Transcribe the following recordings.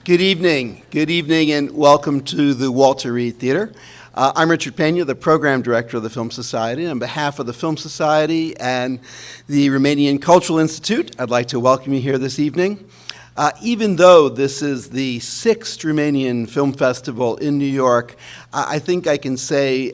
Good evening, and welcome to the Walter Reed Theater. I'm Richard Pena, the Program Director of the Film Society. On behalf of the Film Society and the Romanian Cultural Institute, I'd like to welcome you here this evening. Even though this is the 6th Romanian Film Festival in New York, I think I can say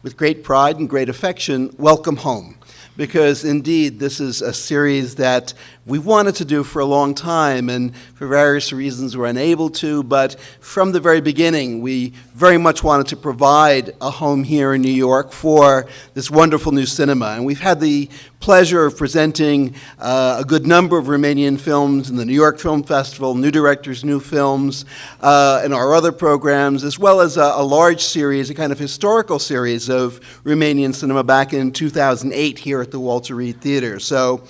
with great pride and great affection, welcome home. Because indeed, this is a series that we wanted to do for a long time, and for various reasons we're unable to, but from the very beginning, we very much wanted to provide a home here in New York for this wonderful new cinema. And we've had the pleasure of presenting a good number of Romanian films in the New York Film Festival, New Directors, New Films, and our other programs, as well as a large series, a kind of historical series of Romanian cinema back in 2008 here at the Walter Reed Theater. So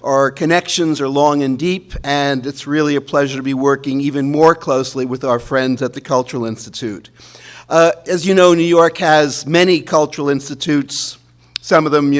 our connections are long and deep, and it's really a pleasure to be working even more closely with our friends at the Cultural Institute. As you know, New York has many cultural institutes, some of them,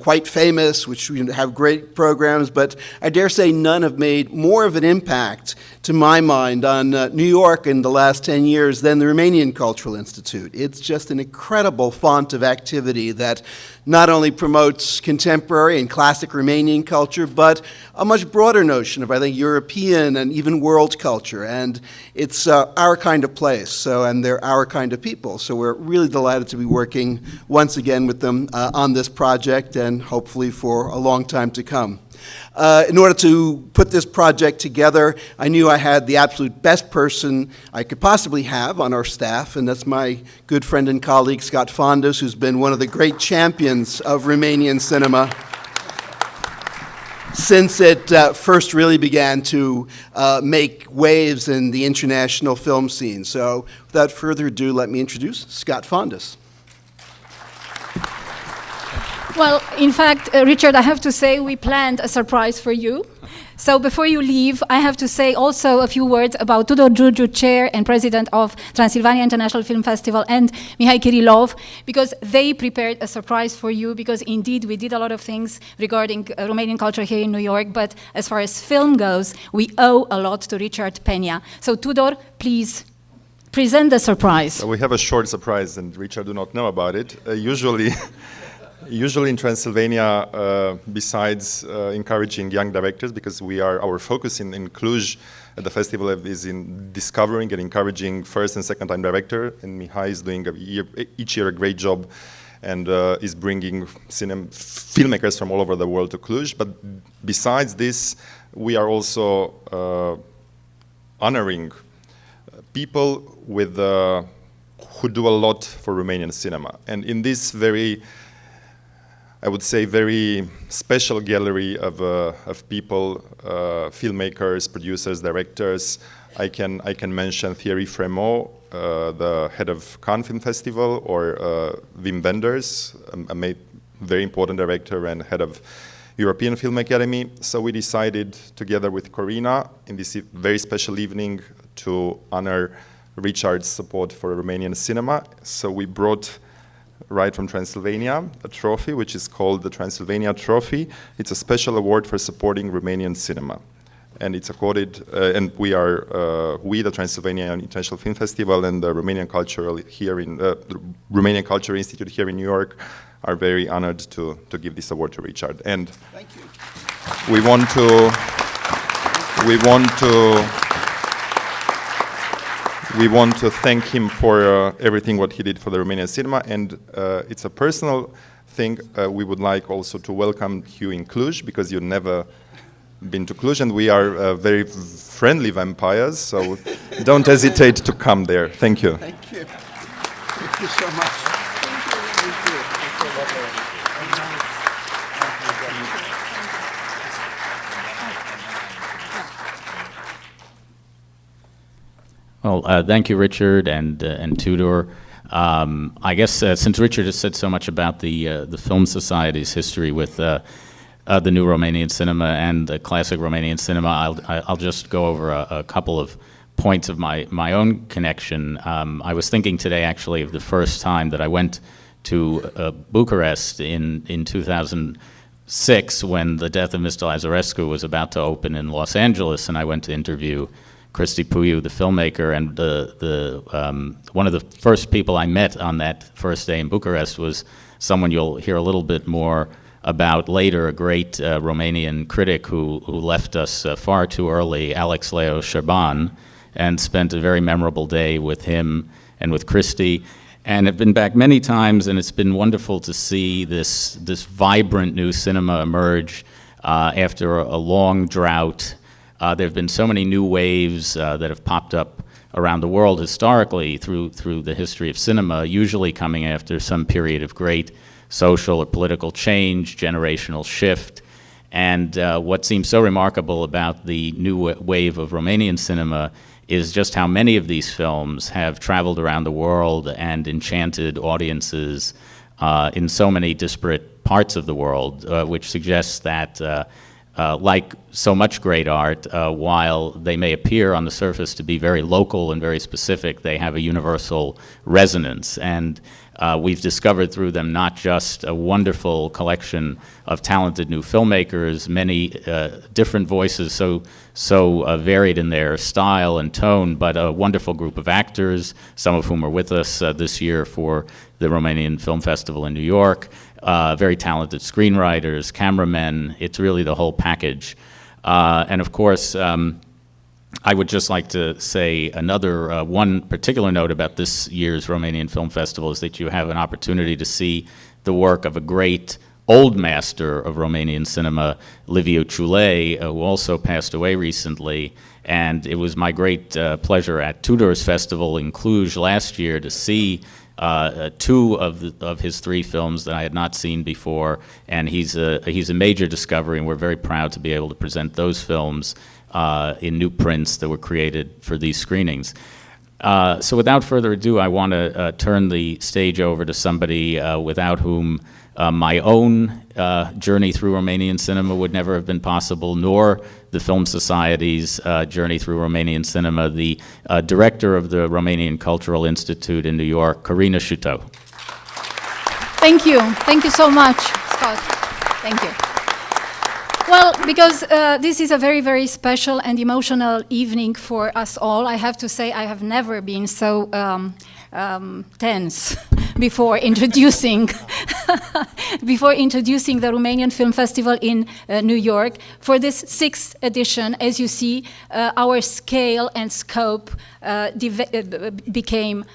quite famous, which have great programs, but I dare say none have made more of an impact, to my mind, on New York in the last 10 years than the Romanian Cultural Institute. It's just an incredible font of activity that not only promotes contemporary and classic Romanian culture, but a much broader notion of, I think, European and even world culture. And it's our kind of place, and they're our kind of people. So we're really delighted to be working once again with them on this project, and hopefully for a long time to come. In order to put this project together, I knew I had the absolute best person I could possibly have on our staff, and that's my good friend and colleague, Scott Fondas, who's been one of the great champions of Romanian cinema since it first really began to make waves in the international film scene. So without further ado, let me introduce Scott Fondas. Well, in fact, Richard, I have to say we planned a surprise for you. So before you leave, I have to say also a few words about Tudor Giurgiu, Chair and President of Transylvania International Film Festival, and Mihai Kirilov, because they prepared a surprise for you, because indeed we did a lot of things regarding Romanian culture here in New York, but as far as film goes, we owe a lot to Richard Pena. So Tudor, please present the surprise. We have a short surprise, and Richard do not know about it. Usually in Transylvania, besides encouraging young directors, because our focus in Cluj at the festival is in discovering and encouraging first and second time director, and Mihai is doing each year a great job and is bringing filmmakers from all over the world to Cluj. But besides this, we are also honoring people who do a lot for Romanian cinema. And in this I would say very special gallery of people, filmmakers, producers, directors. I can mention Thierry Frémaux, the head of Cannes Film Festival, or Wim Wenders, a very important director and head of European Film Academy. So we decided, together with Corina, in this very special evening, to honor Richard's support for Romanian cinema. So we brought, right from Transylvania, a trophy which is called the Transylvania Trophy. It's a special award for supporting Romanian cinema. And it's accorded, and we, the Transylvania International Film Festival and the Romanian Romanian Cultural Institute here in New York, are very honored to give this award to Richard. And thank you. We want to thank him for everything what he did for the Romanian cinema, and it's a personal thing. We would like also to welcome you in Cluj, because you've never been to Cluj, and we are very friendly vampires, so don't hesitate to come there. Thank you. Thank you. Thank you so much. Thank you. Well, thank you, Richard and Tudor. I guess since Richard has said so much about the Film Society's history with the new Romanian cinema and the classic Romanian cinema, I'll just go over a couple of points of my own connection. I was thinking today, actually, of the first time that I went to Bucharest in 2006, when The Death of Mr. Lazarescu was about to open in Los Angeles, and I went to interview Cristi Puiu, the filmmaker, and one of the first people I met on that first day in Bucharest was someone you'll hear a little bit more about later, a great Romanian critic who left us far too early, Alex Leo Șerban, and spent a very memorable day with him and with Cristi. And I've been back many times, and it's been wonderful to see this vibrant new cinema emerge after a long drought. There have been so many new waves that have popped up around the world historically through the history of cinema, usually coming after some period of great social or political change, generational shift. And what seems so remarkable about the new wave of Romanian cinema is just how many of these films have traveled around the world and enchanted audiences in so many disparate parts of the world, which suggests that like so much great art, while they may appear on the surface to be very local and very specific, they have a universal resonance. And we've discovered through them not just a wonderful collection of talented new filmmakers, many different voices, so varied in their style and tone, but a wonderful group of actors, some of whom are with us this year for the Romanian Film Festival in New York, very talented screenwriters, cameramen. It's really the whole package. And of course, I would just like to say another one particular note about this year's Romanian Film Festival is that you have an opportunity to see the work of a great old master of Romanian cinema, Liviu Ciulei, who also passed away recently. And it was my great pleasure at Tudor's Festival in Cluj last year to see two of his three films that I had not seen before, and he's a major discovery, and we're very proud to be able to present those films in new prints that were created for these screenings. So without further ado, I want to turn the stage over to somebody without whom my own journey through Romanian cinema would never have been possible, nor the Film Society's journey through Romanian cinema, the director of the Romanian Cultural Institute in New York, Corina Sciuto. Thank you. Thank you so much, Scott. Thank you. Well, because this is a very, very special and emotional evening for us all, I have to say I have never been so tense before introducing the Romanian Film Festival in New York. For this 6th edition, as you see, our scale and scope became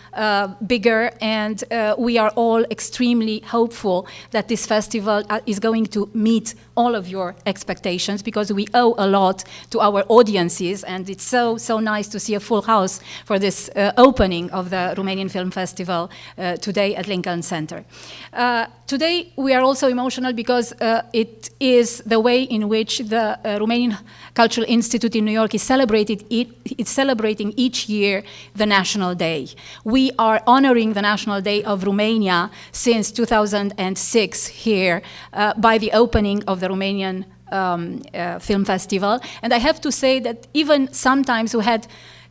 bigger, and we are all extremely hopeful that this festival is going to meet all of your expectations, because we owe a lot to our audiences, and it's so nice to see a full house for this opening of the Romanian Film Festival today at Lincoln Center. Today we are also emotional because it is the way in which the Romanian Cultural Institute in New York is celebrating each year the National Day. We are honoring the National Day of Romania since 2006 here by the opening of the Romanian Film Festival. And I have to say that even sometimes we had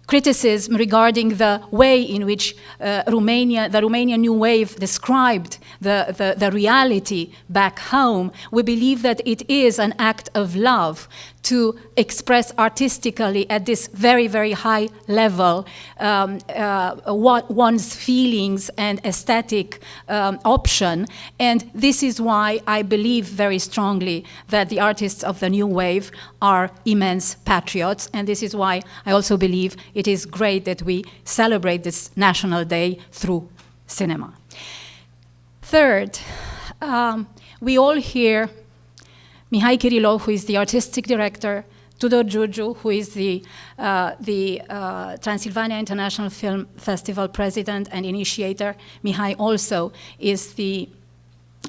criticism regarding the way in which the Romanian New Wave described the reality back home. We believe that it is an act of love to express artistically at this very, very high level what one's feelings and aesthetic option. And this is why I believe very strongly that the artists of the New Wave are immense patriots. And this is why I also believe it is great that we celebrate this National Day through cinema. Third, we all hear Mihai Kirilov, who is the artistic director, Tudor Giurgiu, who is the Transylvania International Film Festival president and initiator. Mihai also is the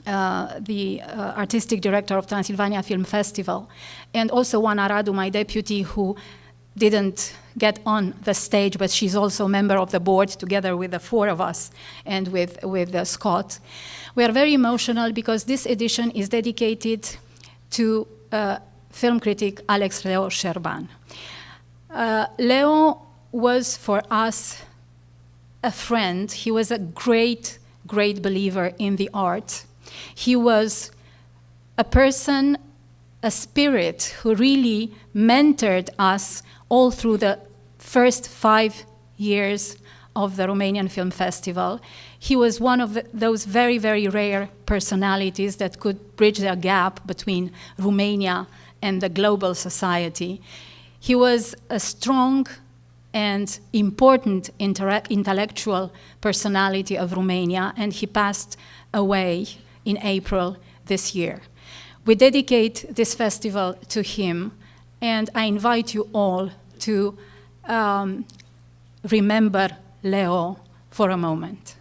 artistic director of Transylvania Film Festival. And also Oana Radu, my deputy, who didn't get on the stage, but she's also a member of the board together with the four of us and with Scott. We are very emotional because this edition is dedicated to film critic Alex Leo Șerban. Leo was for us a friend. He was a great, great believer in the art. He was a person, a spirit who really mentored us all through the first 5 years of the Romanian Film Festival. He was one of those very, very rare personalities that could bridge the gap between Romania and the global society. He was a strong and important intellectual personality of Romania, and he passed away in April this year. We dedicate this festival to him, and I invite you all to remember Leo for a moment.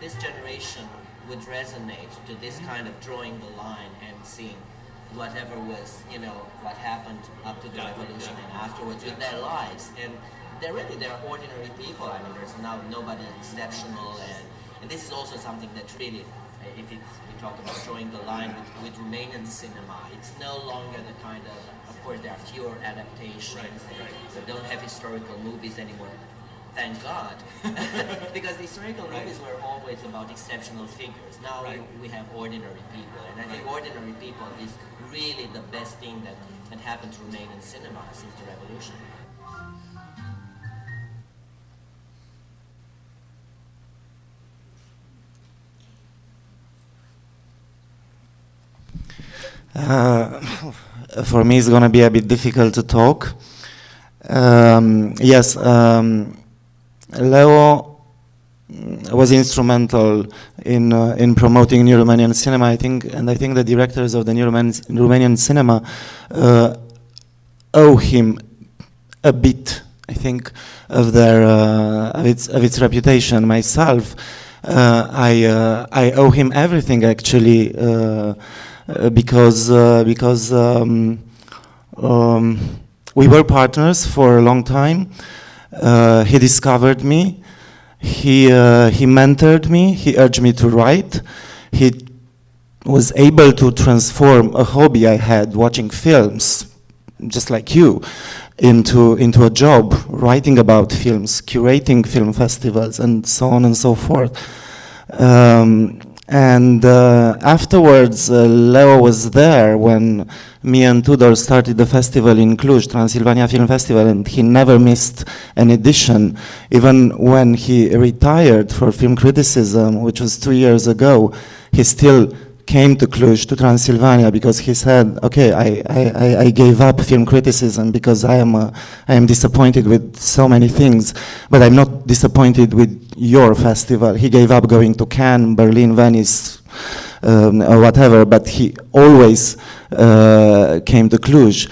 This generation would resonate to this kind of drawing the line and seeing whatever was, you know, what happened up to the revolution and afterwards with their lives. And they're ordinary people. I mean, there's now nobody exceptional, and this is also something that really, if we talk about drawing the line with Romanian cinema, it's no longer the kind of course there are fewer adaptations, they don't have historical movies anymore. Thank God, because the historical movies were always about exceptional figures. Now we have ordinary people, and I think ordinary people is really the best thing that happened to Romanian cinema since the revolution. For me, it's going to be a bit difficult to talk. Yes, Leo was instrumental in promoting new Romanian cinema. I think the directors of the new Romanian cinema owe him a bit, I think, of their of its reputation. Myself, I owe him everything actually. Because we were partners for a long time. He discovered me. He mentored me. He urged me to write. He was able to transform a hobby I had, watching films, just like you, into a job, writing about films, curating film festivals, and so on and so forth. And afterwards, Leo was there when me and Tudor started the festival in Cluj, Transylvania Film Festival, and he never missed an edition. Even when he retired for film criticism, which was 2 years ago, he still came to Cluj, to Transylvania, because he said, okay, I gave up film criticism because I am disappointed with so many things, but I'm not disappointed with your festival. He gave up going to Cannes, Berlin, Venice, or whatever, but he always came to Cluj.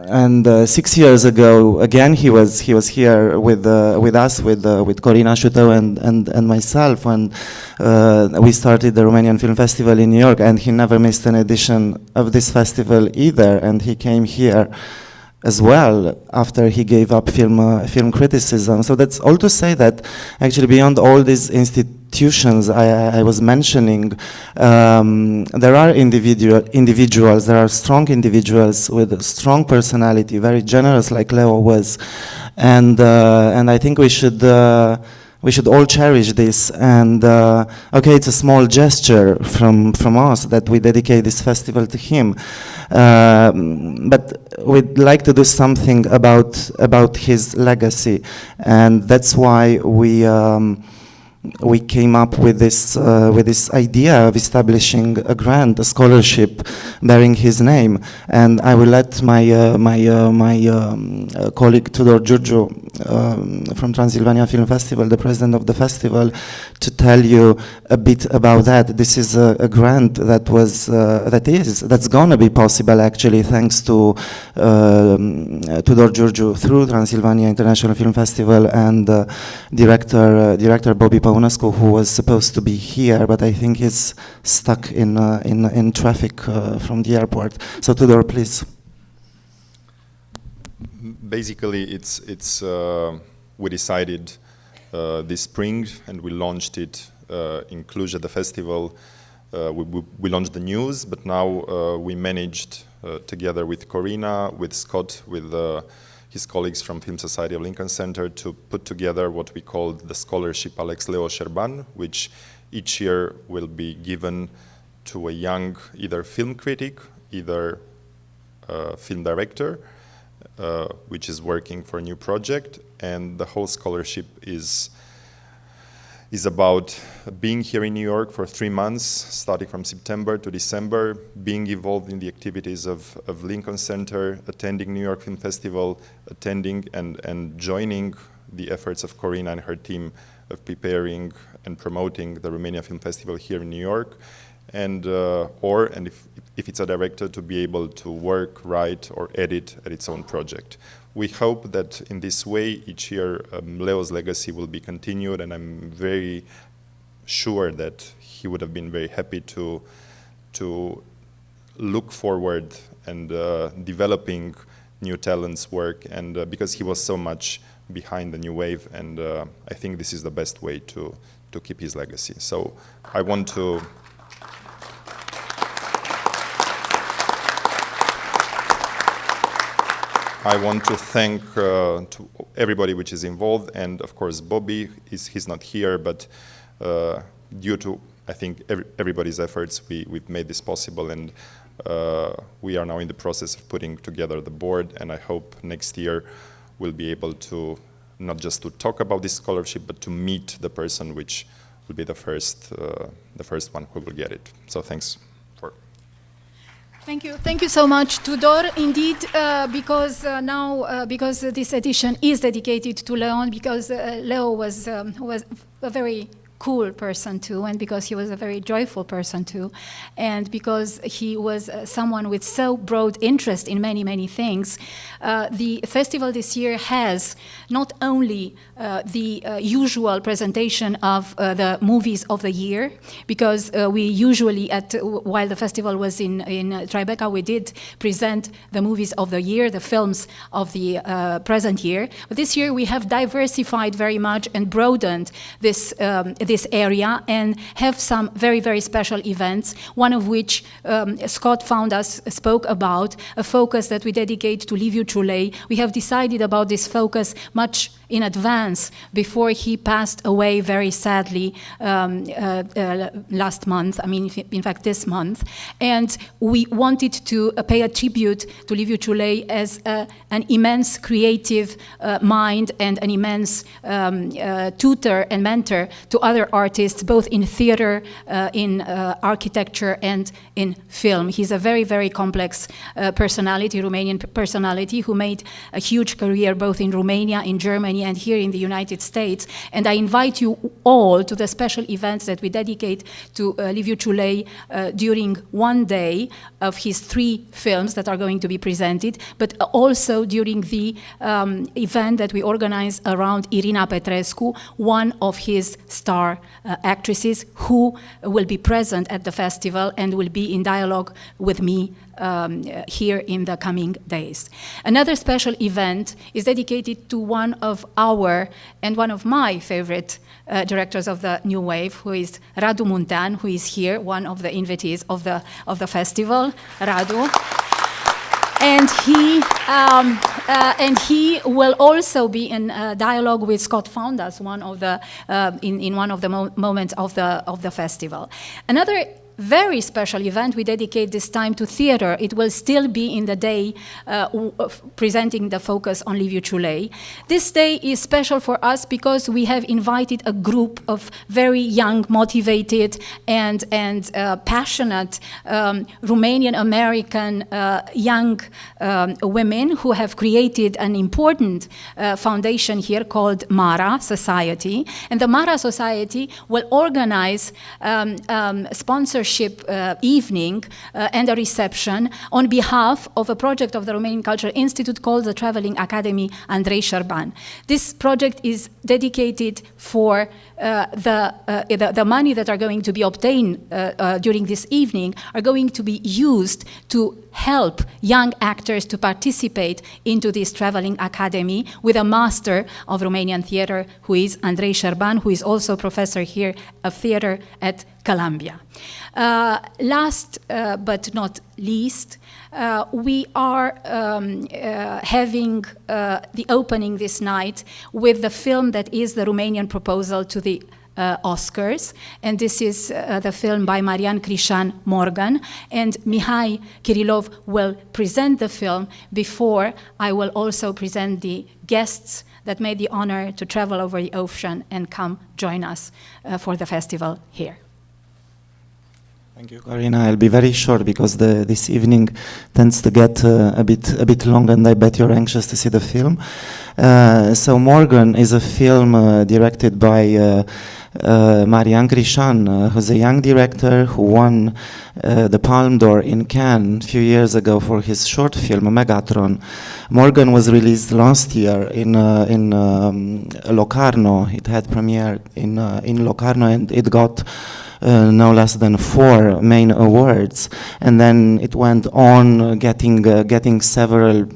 And 6 years ago, again, he was here with us, with Corina Shuto and myself, when we started the Romanian Film Festival in New York, and he never missed an edition of this festival either, and he came here as well after he gave up film criticism. So that's all to say that actually beyond all these institutions I was mentioning, there are individuals, there are strong individuals with a strong personality, very generous like Leo was, and I think we should all cherish this. And okay, it's a small gesture from us that we dedicate this festival to him, but we'd like to do something about his legacy, and that's why we came up with this idea of establishing a grant, a scholarship bearing his name. And I will let my colleague Tudor Giurgiu from Transylvania Film Festival, the president of the festival, to tell you a bit about that. This is a grant that's gonna be possible actually thanks to Tudor Giurgiu through Transylvania International Film Festival and director Bobby Păunescu, who was supposed to be here, but I think he's stuck in traffic from the airport. So Tudor, please. Basically, it's we decided this spring, and we launched it in Cluj at the festival. We launched the news, but now we managed together with Corina, with Scott, with his colleagues from Film Society of Lincoln Center to put together what we call the scholarship Alex Leo Sherban, which each year will be given to a young either film critic, either film director, which is working for a new project. And the whole scholarship is about being here in New York for 3 months, starting from September to December, being involved in the activities of Lincoln Center, attending New York Film Festival, attending and joining the efforts of Corina and her team of preparing and promoting the Romania Film Festival here in New York, and if it's a director, to be able to work, write, or edit at its own project. We hope that in this way, each year, Leo's legacy will be continued, and I'm very sure that he would have been very happy to look forward and developing new talents' work, and because he was so much behind the new wave, and I think this is the best way to keep his legacy. So I want to thank to everybody which is involved, and of course Bobby, he's not here, but due to, I think, everybody's efforts, we've made this possible, and we are now in the process of putting together the board, and I hope next year we'll be able to not just to talk about this scholarship, but to meet the person which will be the first one who will get it. So thanks for. Thank you so much, Tudor. Indeed, because because this edition is dedicated to Leon, because Leo was a very cool person too, and because he was a very joyful person too, and because he was someone with so broad interest in many, many things. The festival this year has not only the usual presentation of the movies of the year, because we usually, while the festival was in Tribeca, we did present the movies of the year, the films of the present year. But this year we have diversified very much and broadened this area, and have some very, very special events, one of which Scott Foundas spoke about, a focus that we dedicate to Liviu Ciulei. We have decided about this focus much in advance before he passed away very sadly last month, I mean, in fact, this month. And we wanted to pay a tribute to Liviu Ciulei as an immense creative mind and an immense tutor and mentor to other artists, both in theater, in architecture, and in film. He's a very, very complex personality, Romanian personality, who made a huge career both in Romania, in Germany, and here in the United States. And I invite you all to the special events that we dedicate to Liviu Ciulei during one day of his 3 films that are going to be presented, but also during the event that we organize around Irina Petrescu, one of his star actresses, who will be present at the festival and will be in dialogue with me here in the coming days. Another special event is dedicated to one of our and one of my favorite directors of the New Wave, who is Radu Muntean, who is here, one of the invitees of the festival. Radu. And he will also be in dialogue with Scott Foundas, one of the in one of the moments of the festival. Another very special event we dedicate this time to theater. It will still be in the day presenting the focus on Liviu Ciulei. This day is special for us because we have invited a group of very young, motivated, and passionate Romanian-American young women who have created an important foundation here called Mara Society. And the Mara Society will organize sponsorship evening and a reception on behalf of a project of the Romanian Cultural Institute called the Traveling Academy Andrei Șerban. This project is dedicated for the money that are going to be obtained during this evening are going to be used to help young actors to participate into this traveling academy with a master of Romanian theater, who is Andrei Șerban, who is also professor here of theater at Columbia. Last but not least, we are having the opening this night with the film that is the Romanian proposal to the Oscars, and this is the film by Marian Crișan, Morgan, and Mihai Kirilov will present the film before I will also present the guests that made the honor to travel over the ocean and come join us for the festival here. Thank you, Corina. I'll be very short because this evening tends to get a bit long, and I bet you're anxious to see the film. So Morgan is a film directed by Marian Crișan, who's a young director who won the Palme d'Or in Cannes a few years ago for his short film Megatron. Morgan was released last year in Locarno. It had premiere in Locarno, and it got no less than 4 main awards, and then it went on getting several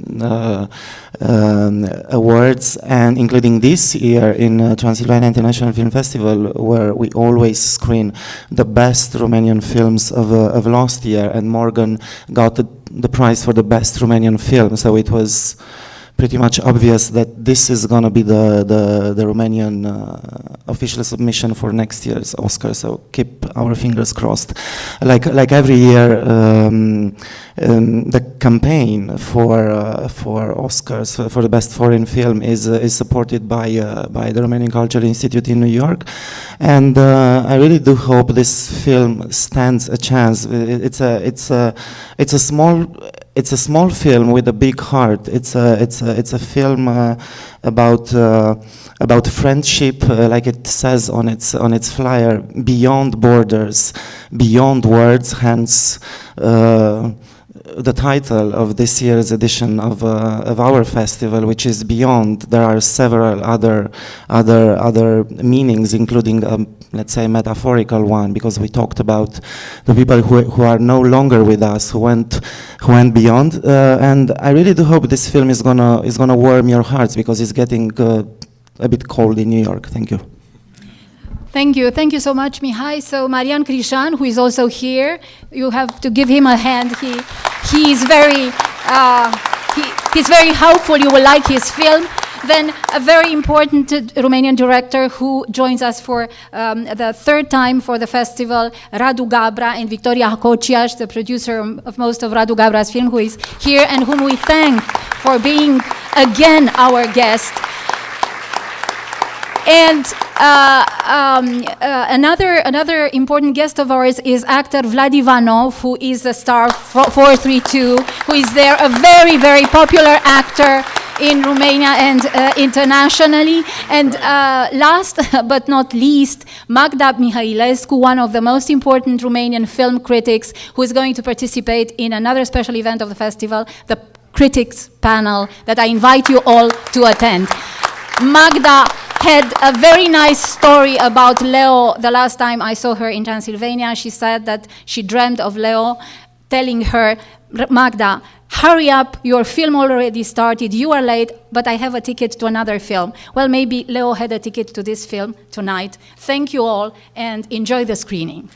awards, and including this year in Transylvania International Film Festival, where we always screen the best Romanian films of last year, and Morgan got the prize for the best Romanian film. So it was pretty much obvious that this is going to be the Romanian official submission for next year's Oscar. So keep our fingers crossed. Like every year, the campaign for Oscars for the best foreign film is supported by the Romanian Cultural Institute in New York, and I really do hope this film stands a chance. It's a small film with a big heart. It's a film about friendship, like it says on its flyer, beyond borders, beyond words. Hence, the title of this year's edition of our festival, which is Beyond. There are several other meanings, including let's say metaphorical one, because we talked about the people who are no longer with us, who went beyond, and I really do hope this film is gonna warm your hearts, because it's getting a bit cold in New York. Thank you. Thank you so much, Mihai. So Marian Crișan, who is also here, you have to give him a hand. He's very helpful. You will like his film. Then a very important Romanian director who joins us for the third time for the festival, Radu Gabra, and Victoria Hacociaș, the producer of most of Radu Gabra's film, who is here and whom we thank for being again our guest. And another important guest of ours is actor Vlad Ivanov, who is the star 432, who is there, a very, very popular actor in Romania and internationally. And last but not least, Magda Mihailescu, one of the most important Romanian film critics, who is going to participate in another special event of the festival, the critics panel that I invite you all to attend. Magda had a very nice story about Leo. The last time I saw her in Transylvania, she said that she dreamed of Leo telling her, Magda, hurry up, your film already started, you are late, but I have a ticket to another film. Well, maybe Leo had a ticket to this film tonight. Thank you all, and enjoy the screening.